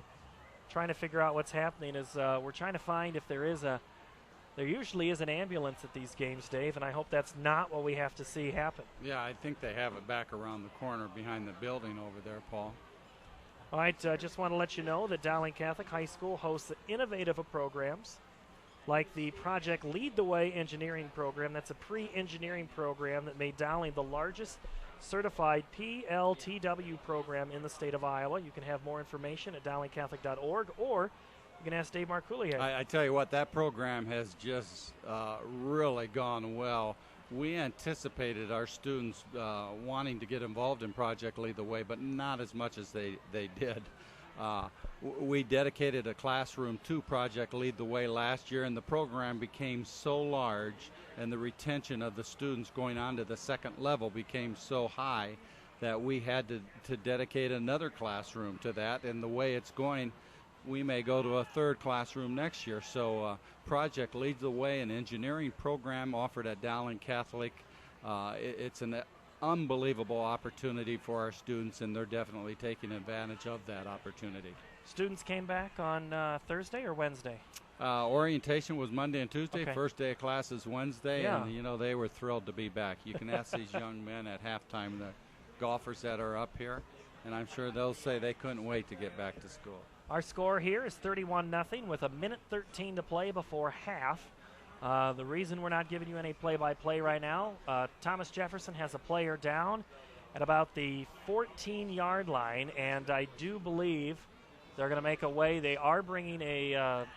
trying to figure out what's happening. We're trying to find if there usually is an ambulance at these games, Dave, and I hope that's not what we have to see happen. Yeah, I think they have it back around the corner behind the building over there, Paul. All right, just want to let you know that Dowling Catholic High School hosts innovative programs like the Project Lead the Way engineering program. That's a pre-engineering program that made Dowling the largest certified PLTW program in the state of Iowa. You can have more information at dowlingcatholic.org, or you can ask Dave Marcoulier. I tell you what, that program has just really gone well. We anticipated our students wanting to get involved in Project Lead the Way, but not as much as they did. We dedicated a classroom to Project Lead the Way last year, and the program became so large, and the retention of the students going on to the second level became so high that we had to dedicate another classroom to that. And the way it's going, we may go to a third classroom next year. So Project Leads the Way, an engineering program offered at Dowling Catholic. It's an unbelievable opportunity for our students, and they're definitely taking advantage of that opportunity. Students came back on Thursday or Wednesday? Orientation was Monday and Tuesday. Okay. First day of class is Wednesday, Yeah. and they were thrilled to be back. You can ask these young men at halftime, the golfers that are up here, and I'm sure they'll say they couldn't wait to get back to school. Our score here is 31-0 with 1:13 to play before half. The reason we're not giving you any play-by-play right now, Thomas Jefferson has a player down at about the 14-yard line, and I do believe they're going to make a way. They are bringing a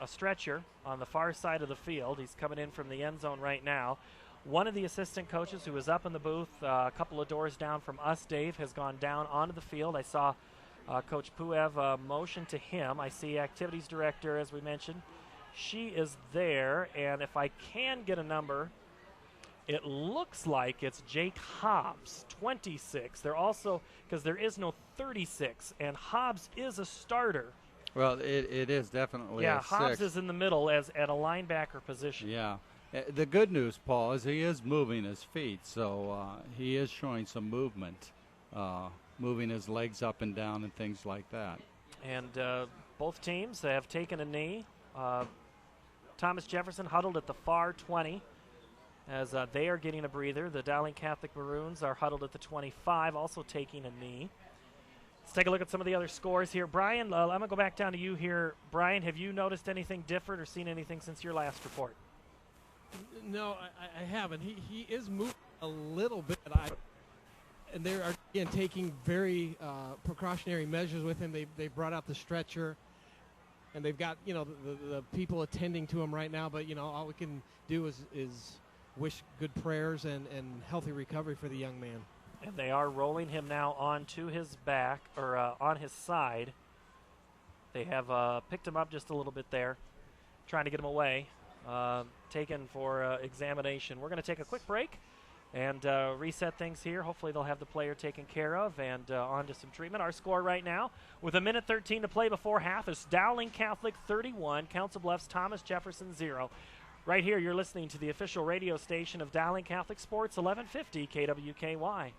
stretcher on the far side of the field. He's coming in from the end zone right now. One of the assistant coaches who was up in the booth a couple of doors down from us, Dave, has gone down onto the field. I saw Coach Puev motion to him. I see activities director, as we mentioned. She is there, and if I can get a number, it looks like it's Jake Hobbs, 26. They're also, because there is no 36, and Hobbs is a starter. Well, it is definitely a Hobbs 6. is in the middle as at a linebacker position. Yeah. The good news, Paul, is he is moving his feet, so he is showing some movement, moving his legs up and down and things like that. And both teams have taken a knee. Thomas Jefferson huddled at the far 20 as they are getting a breather. The Dowling Catholic Maroons are huddled at the 25, also taking a knee. Let's take a look at some of the other scores here. Brian, I'm going to go back down to you here. Brian, have you noticed anything different or seen anything since your last report? No, I haven't. He is moving a little bit. And they are, again, taking very precautionary measures with him. They brought out the stretcher, and they've got, the people attending to him right now. But, all we can do is wish good prayers and healthy recovery for the young man. And they are rolling him now onto his back, or on his side. They have picked him up just a little bit there, trying to get him away, taken for examination. We're going to take a quick break and reset things here. Hopefully they'll have the player taken care of and on to some treatment. Our score right now, with 1:13 to play before half, is Dowling Catholic 31, Council Bluffs Thomas Jefferson 0. Right here, you're listening to the official radio station of Dowling Catholic Sports, 1150 KWKY.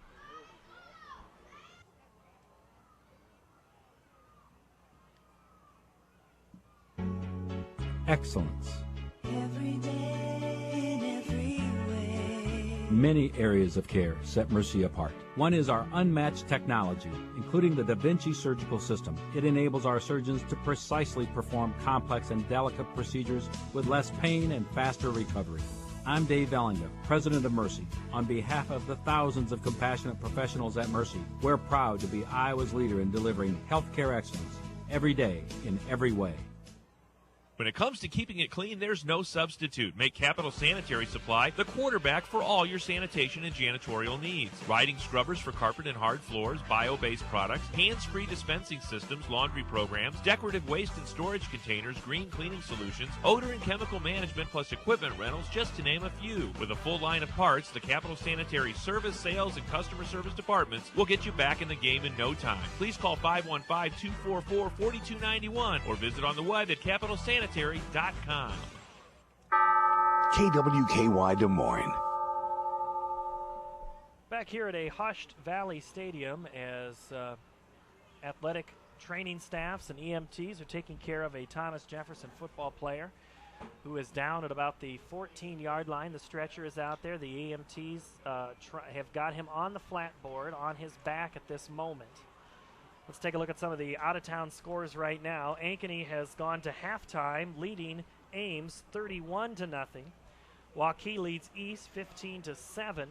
Excellence. Every day, in every way. Many areas of care set Mercy apart. One is our unmatched technology, including the Da Vinci surgical system. It enables our surgeons to precisely perform complex and delicate procedures with less pain and faster recovery. I'm Dave Vellinga, president of Mercy. On behalf of the thousands of compassionate professionals at Mercy, we're proud to be Iowa's leader in delivering healthcare excellence every day in every way. When it comes to keeping it clean, there's no substitute. Make Capital Sanitary Supply the quarterback for all your sanitation and janitorial needs. Riding scrubbers for carpet and hard floors, bio-based products, hands-free dispensing systems, laundry programs, decorative waste and storage containers, green cleaning solutions, odor and chemical management, plus equipment rentals, just to name a few. With a full line of parts, the Capital Sanitary Service, Sales, and Customer Service departments will get you back in the game in no time. Please call 515-244-4291 or visit on the web at capitalsanitary.com. KWKY Des Moines. Back here at a hushed Valley Stadium as athletic training staffs and EMTs are taking care of a Thomas Jefferson football player who is down at about the 14-yard line. The stretcher is out there. The EMTs have got him on the flatboard on his back at this moment. Let's take a look at some of the out-of-town scores right now. Ankeny has gone to halftime, leading Ames 31-0. Waukee leads East 15-7.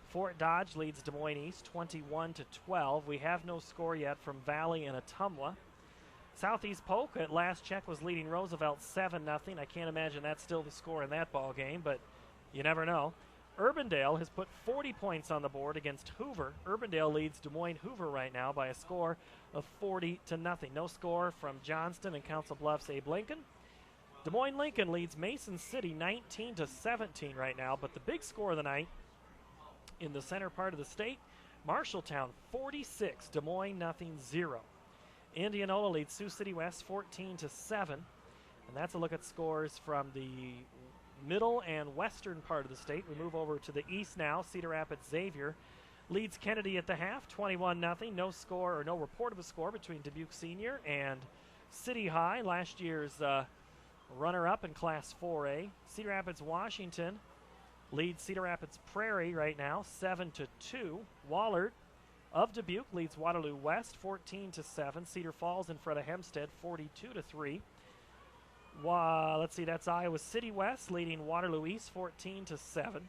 Fort Dodge leads Des Moines East 21-12. We have no score yet from Valley and Ottumwa. Southeast Polk at last check was leading Roosevelt 7-0. I can't imagine that's still the score in that ball game, but you never know. Urbandale has put 40 points on the board against Hoover. Urbandale leads Des Moines Hoover right now by a score of 40-0. No score from Johnston and Council Bluffs Abe Lincoln. Des Moines Lincoln leads Mason City 19-17 right now, but the big score of the night in the center part of the state, Marshalltown 46, Des Moines 0. Indianola leads Sioux City West 14-7, and that's a look at scores from the middle and western part of the state. We move over to the east now. Cedar Rapids Xavier leads Kennedy at the half, 21-0. No score or no report of a score between Dubuque Senior and City High, last year's runner-up in Class 4A. Cedar Rapids Washington leads Cedar Rapids Prairie right now, 7-2. Wahlert of Dubuque leads Waterloo West, 14-7. Cedar Falls in front of Hempstead, 42-3. Let's see, that's Iowa City West leading Waterloo East 14-7.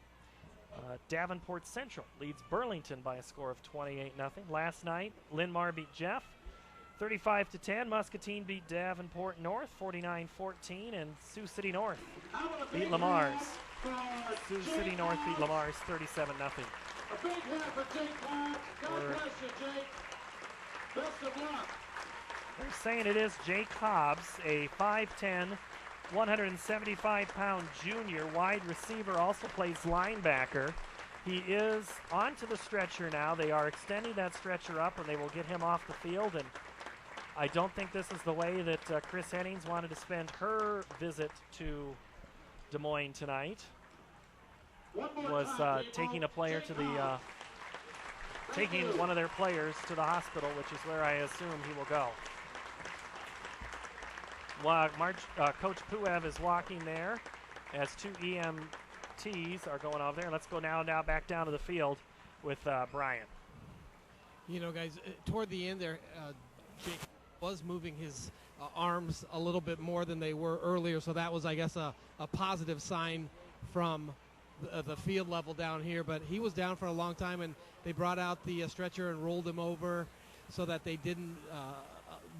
Davenport Central leads Burlington by a score of 28-0. Last night, Linn-Mar beat Jeff 35-10. Muscatine beat Davenport North 49-14, and Sioux City North beat Lamar's Sioux City North beat Lamar's 37-0. A big hand for Jake Cobb. God bless you, Jake. Best of luck. They're saying it is Jake Hobbs, a 5'10", 175-pound junior wide receiver, also plays linebacker. He is onto the stretcher now. They are extending that stretcher up, and they will get him off the field. And I don't think this is the way that Chris Hennings wanted to spend her visit to Des Moines tonight. Was taking a player to the taking one of their players to the hospital, which is where I assume he will go. Coach Puev is walking there as two EMTs are going over there. Let's go now back down to the field with Brian. You know, guys, toward the end there, Jake was moving his arms a little bit more than they were earlier, so that was, I guess, a positive sign from the field level down here. But he was down for a long time, and they brought out the stretcher and rolled him over so that they didn't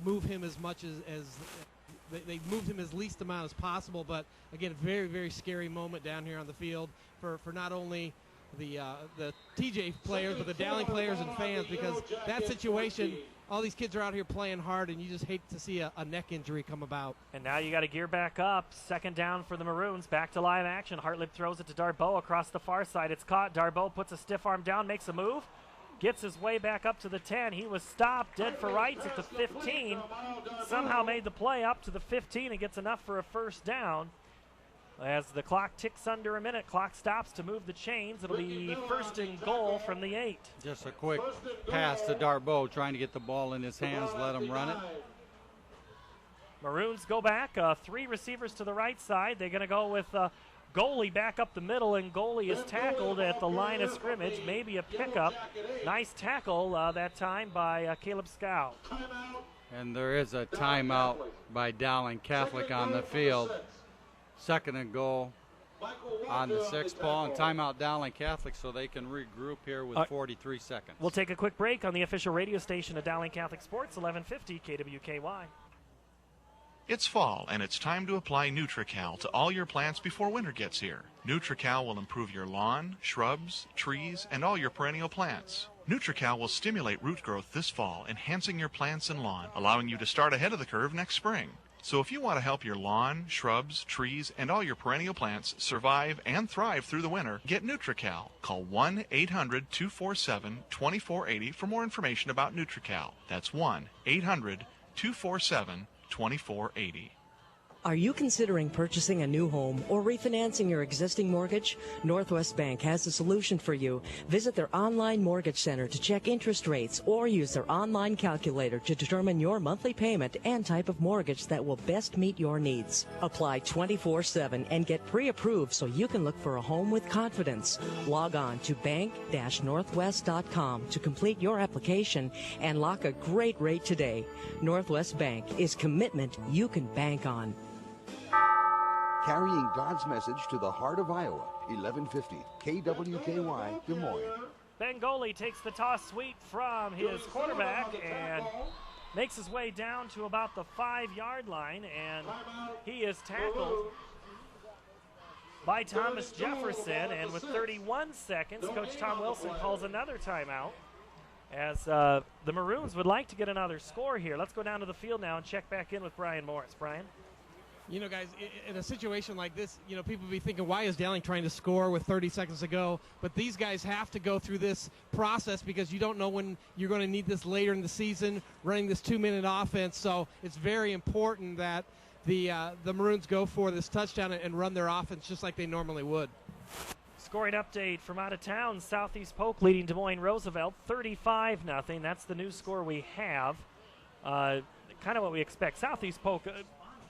move him as much as they moved him as least amount as possible. But again, very, very scary moment down here on the field for not only the TJ players, but the Dowling players and fans, because that situation, all these kids are out here playing hard, and you just hate to see a neck injury come about. And now you got to gear back up. Second down for the Maroons. Back to live action. Hartlib throws it to Darboe across the far side. It's caught. Darboe puts a stiff arm down, makes a move, gets his way back up to the 10. He was stopped dead for rights at the 15. Somehow made the play up to the 15 and gets enough for a first down. As the clock ticks under a minute, clock stops to move the chains. It'll be first and goal from the 8. Just a quick pass to Darboe, trying to get the ball in his hands, let him run it. Maroons go back, 3 receivers to the right side. They're going to go with goalie back up the middle, and goalie is tackled at the line of scrimmage. Maybe a pickup. Nice tackle that time by Caleb Scow. And there is a timeout by Dowling Catholic on the field. Second and goal on the 6th ball, and timeout Dowling Catholic so they can regroup here with 43 seconds. We'll take a quick break on the official radio station of Dowling Catholic Sports, 1150 KWKY. It's fall, and it's time to apply NutriCal to all your plants before winter gets here. NutriCal will improve your lawn, shrubs, trees, and all your perennial plants. NutriCal will stimulate root growth this fall, enhancing your plants and lawn, allowing you to start ahead of the curve next spring. So if you want to help your lawn, shrubs, trees, and all your perennial plants survive and thrive through the winter, get NutriCal. Call 1-800-247-2480 for more information about NutriCal. That's 1-800-247-2480. Are you considering purchasing a new home or refinancing your existing mortgage? Northwest Bank has a solution for you. Visit their online mortgage center to check interest rates or use their online calculator to determine your monthly payment and type of mortgage that will best meet your needs. Apply 24/7 and get pre-approved so you can look for a home with confidence. Log on to bank-northwest.com to complete your application and lock a great rate today. Northwest Bank is commitment you can bank on. Carrying God's message to the heart of Iowa, 1150 KWKY, Des Moines. Bengoli takes the toss sweep from his quarterback and makes his way down to about the 5-yard line, and he is tackled by Thomas Jefferson. And with 31 seconds, Coach Tom Wilson calls another timeout as the Maroons would like to get another score here. Let's go down to the field now and check back in with Brian Morris. Brian? You know, guys, in a situation like this, you know, people be thinking, why is Dowling trying to score with 30 seconds to go? But these guys have to go through this process because you don't know when you're going to need this later in the season, running this 2-minute offense. So it's very important that the Maroons go for this touchdown and run their offense just like they normally would. Scoring update from out of town. Southeast Polk leading Des Moines Roosevelt 35-0. That's the new score we have. Kind of what we expect. Southeast Polk,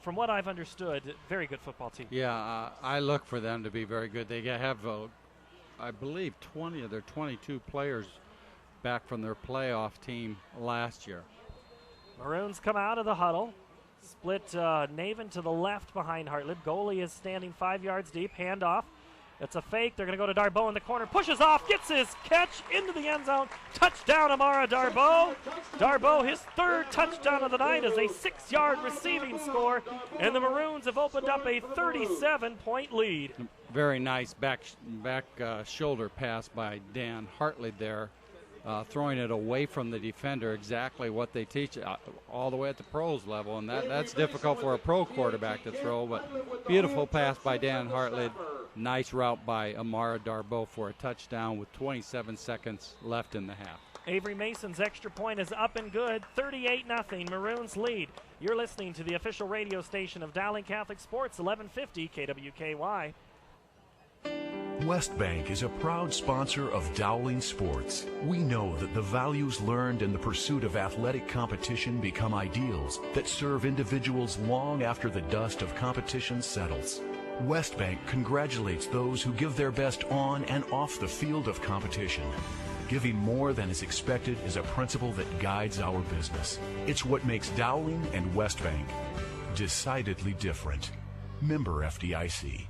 from what I've understood, very good football team. Yeah, I look for them to be very good. They have, I believe, 20 of their 22 players back from their playoff team last year. Maroons come out of the huddle. Split Naven to the left behind Hartlib. Goalie is standing 5 yards deep. Handoff It's a fake. They're going to go to Darbo in the corner. Pushes off, gets his catch into the end zone. Touchdown, Amara Darbo. Darbo, his third touchdown of the night, is a 6-yard receiving score, and the Maroons have opened up a 37-point lead. Very nice back shoulder pass by Dan Hartley there, throwing it away from the defender, exactly what they teach all the way at the pros level, and that's difficult for a pro quarterback to throw, but beautiful pass by Dan Hartley. Nice route by Amara Darbo for a touchdown with 27 seconds left in the half. Avery Mason's extra point is up and good. 38-0. Maroons lead. You're listening to the official radio station of Dowling Catholic Sports, 1150 KWKY. West Bank is a proud sponsor of Dowling Sports. We know that the values learned in the pursuit of athletic competition become ideals that serve individuals long after the dust of competition settles. West Bank congratulates those who give their best on and off the field of competition. Giving more than is expected is a principle that guides our business. It's what makes Dowling and West Bank decidedly different. Member FDIC.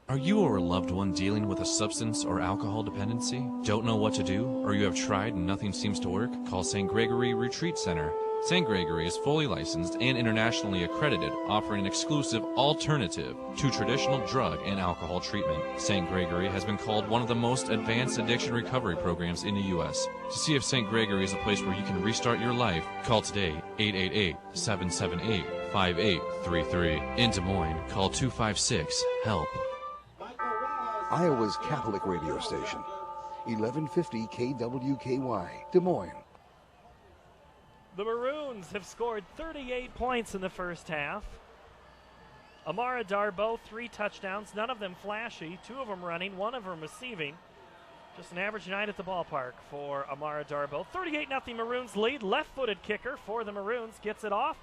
Are you or a loved one dealing with a substance or alcohol dependency? Don't know what to do? Or you have tried and nothing seems to work? Call St. Gregory Retreat Center. St. Gregory is fully licensed and internationally accredited, offering an exclusive alternative to traditional drug and alcohol treatment. St. Gregory has been called one of the most advanced addiction recovery programs in the U.S. To see if St. Gregory is a place where you can restart your life, call today 888-778-5833. In Des Moines, call 256-HELP. Iowa's Catholic radio station, 1150 KWKY, Des Moines. The Maroons have scored 38 points in the first half. Amara Darbo, 3 touchdowns, none of them flashy, 2 of them running, 1 of them receiving. Just an average night at the ballpark for Amara Darbo. 38-0 Maroons lead. Left-footed kicker for the Maroons gets it off.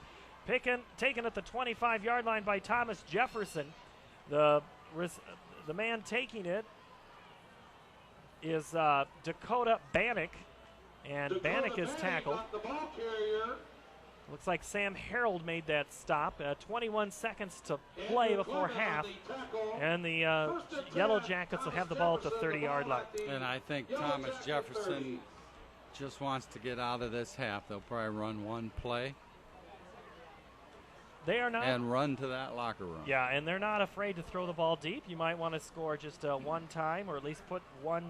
Taken at the 25-yard line by Thomas Jefferson. The man taking it is Dakota Bannock. And Bannock is tackled. Looks like Sam Harold made that stop. 21 seconds to play before half. And the Yellow Jackets will have the ball at the 30-yard line. And I think Thomas Jefferson just wants to get out of this half. They'll probably run one play. They are not. And run to that locker room. Yeah, and they're not afraid to throw the ball deep. You might want to score just one time, or at least put one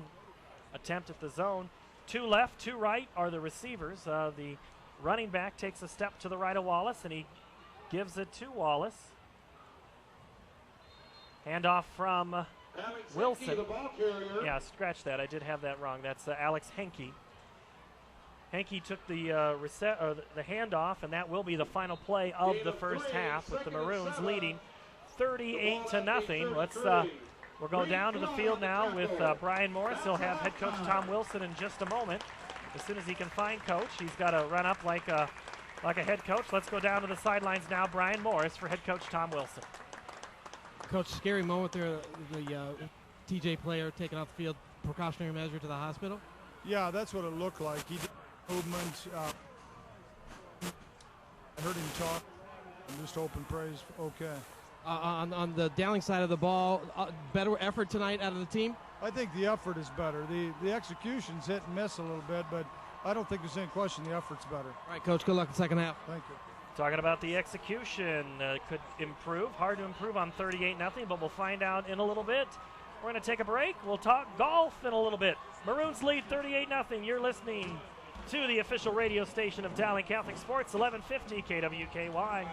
attempt at the zone. 2 left, 2 right are the receivers. The running back takes a step to the right of Wallace, and he gives it to Wallace. Handoff from Wilson. Yeah, scratch that. I did have that wrong. That's Alex Henke. Henke took the handoff, and that will be the final play of the first half, with the Maroons leading 38-0. Let's we'll go down to the field now with Brian Morris. He'll have head coach Tom Wilson in just a moment. As soon as he can find coach, he's got to run up like a head coach. Let's go down to the sidelines now. Brian Morris for head coach Tom Wilson. Coach, scary moment there. The TJ player taken off the field, precautionary measure to the hospital. Yeah, that's what it looked like. He did movement. I heard him talk. And just hope and praise. Okay. On the Dowling side of the ball, better effort tonight out of the team? I think the effort is better. The execution's hit and miss a little bit, but I don't think there's any question the effort's better. All right, Coach, good luck in the second half. Thank you. Talking about the execution, could improve. Hard to improve on 38-0, but we'll find out in a little bit. We're going to take a break. We'll talk golf in a little bit. Maroons lead 38-0. You're listening to the official radio station of Dowling Catholic Sports, 1150 KWKY.